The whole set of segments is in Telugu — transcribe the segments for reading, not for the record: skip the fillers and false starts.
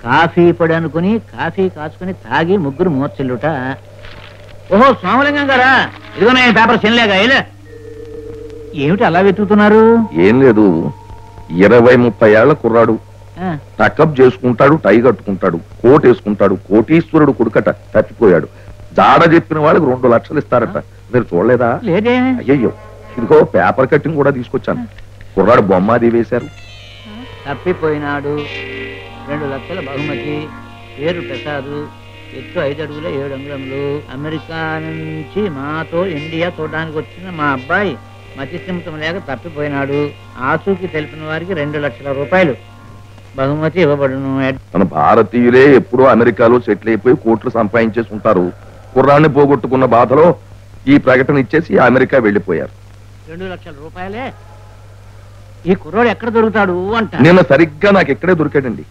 కాఫీ పొడి అనుకుని కాఫీ కాచుకుని తాగి ముగ్గురు మూర్చిల్లుట. ఓహో సోమలింగం గారా, ఇదిగో నేను పేపర్ చెల్లేగా. ఏమిటి అలా వెతుకుతున్నారు? ఏం లేదు, 20-30 ఏళ్ల కుర్రాడు, టకప్ చేసుకుంటాడు, టై కట్టుకుంటాడు, కోట్ వేసుకుంటాడు, కోటీశ్వరుడు కొడుకట, తప్పిపోయాడు. జాడ చెప్పిన వాళ్ళకి 2 లక్షలు ఇస్తారట. మీరు చూడలేదా? లేదే. అయ్యయ్యో, ఇదిగో పేపర్ కట్టింగ్ కూడా తీసుకొచ్చాను. కుర్రాడు బొమ్మ అది వేశారు. తప్పిపోయినాడు, 2 లక్షల బహుమతి, పేరు ప్రసాద్, ఎత్తు 5 అడుగుల 7 అంగుళములు, అమెరికా నుంచి మాతో ఇండియా చూడడానికి వచ్చిన మా అబ్బాయి మతిస్థిమితం లేక తప్పిపోయినాడు. ఆచూకీ తెలిపిన వారికి 2 లక్షల రూపాయలు బహుమతి ఇవ్వబడును. మన భారతీయులే ఎప్పుడూ అమెరికాలో సెటిల్ అయిపోయి కోట్లు సంపాదించేసి ఉంటారు. కుర్రాన్ని పోగొట్టుకున్న బాధలో ఈ ప్రకటన ఇచ్చేసి అమెరికా వెళ్లిపోయారు. 2 లక్షల రూపాయలే. ఈ కుర్రోడు ఎక్కడ దొరుకుతాడు అంట. నిన్న సరిగ్గా నాకు ఎక్కడే దొరికాడండి.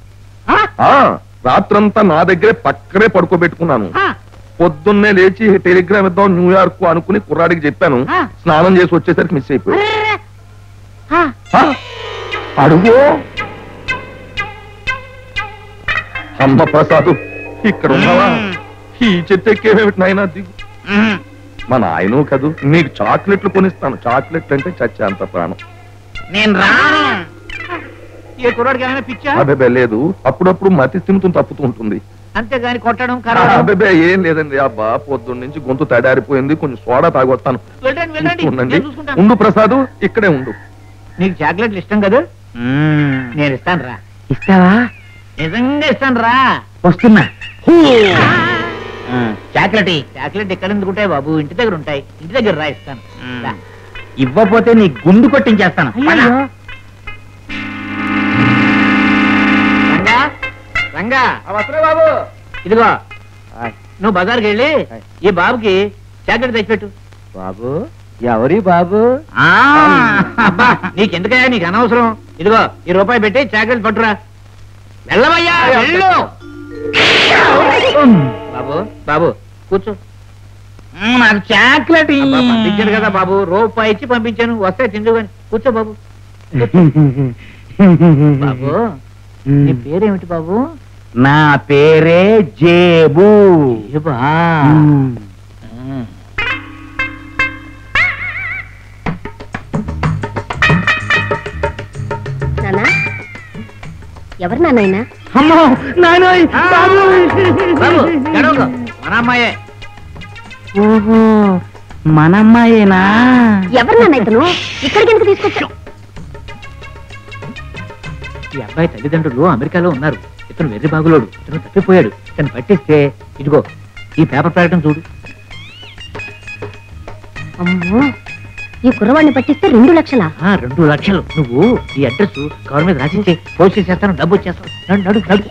రాత్రంతా నా దగ్గరే పక్కనే పడుకోబెట్టుకున్నాను. పొద్దున్నే లేచి టెలిగ్రామ్ ఇద్దాం న్యూయార్క్ అనుకుని కుర్రాడికి చెప్పాను. స్నానం చేసి వచ్చేసరికి మిస్ అయిపోయాడు. అడుగు అమ్మ ప్రసాద్, ఇక్కడ ఉన్నావా? ఈ చెట్టు ఎక్కేమేమిటి నాయనా, దిగు. మా నాయను కదూ, నీకు చాక్లెట్లు కొనిస్తాను. చాక్లెట్లు అంటే చచ్చే అంత ప్రాణం. నేను రాను. ఏ కుర్రాడికి ఏమైనా పిచ్చా? అబ్బే లేదు, అప్పుడప్పుడు మతి స్థిమితం తప్పుతూ ఉంటుంది. అంతేగాని కొట్టడం అబ్బే ఏం లేదండి. అబ్బా పొద్దున్న నుంచి గొంతు తడారిపోయింది, కొంచెం సోడా తాగొస్తాను. ఉండండి, ఉండు ప్రసాద్, ఇక్కడే ఉండు. నీకు చాక్లెట్లు ఇష్టం కదా? నేను ఇస్తాను రా. ఇస్తావా? నిజంగా ఇస్తాను రా. వస్తున్నా. చాక్లెట్ ఎక్కడ ఎందుకుంటాయి బాబు? ఇంటి దగ్గర ఉంటాయి. ఇంటి దగ్గర రా, ఇస్తాను. ఇవ్వపోతే నీ గుండు కొట్టించేస్తాను. రంగా బాబు, ఇదిగో నువ్వు బజార్కి వెళ్ళి ఈ బాబుకి చాక్లెట్ తెచ్చిపెట్టు. బాబు? ఎవరి బాబు? అబ్బా నీకెందుకయ్యా, నీకు అనవసరం. ఇదిగో ఈ రూపాయి పెట్టి చాక్లెట్ పట్టురా. వెళ్ళవయ్యా, వెళ్ళు. బాబు బాబు కూర్చో. నాకు చాక్లెట్ పంపించాను కదా బాబు, రూపాయి ఇచ్చి పంపించాను. వస్తే తిందు కానీ కూర్చో బాబు. బాబు నీ పేరేమిటి బాబు? నా పేరే జేబు. ఎవరు నాన్న? అమ్మో నాయనోయ్, బాబు మన అమ్మాయే. ఓహో మన అమ్మాయేనా? ఎవరు నాన్న ఇతను? ఇక్కడికి ఎందుకు తీసుకొచ్చావు? ఈ అబ్బాయి తల్లిదండ్రులు అమెరికాలో ఉన్నారు. ఇతను వెర్రి బాగులోడు, ఇతను తప్పిపోయాడు. ఇతను పట్టిస్తే ఇదిగో ఈ పేపర్ ప్రకటన చూడు. అమ్మో, ఈ కుర్రవాడిని పట్టిస్తే 2 లక్షలా? 2 లక్షలు. నువ్వు ఈ అడ్రస్ కవర్ మీద రాసిచ్చే, పోస్ట్ చేసేస్తాను, డబ్బు వచ్చేస్తాను. నడు నడు నడు.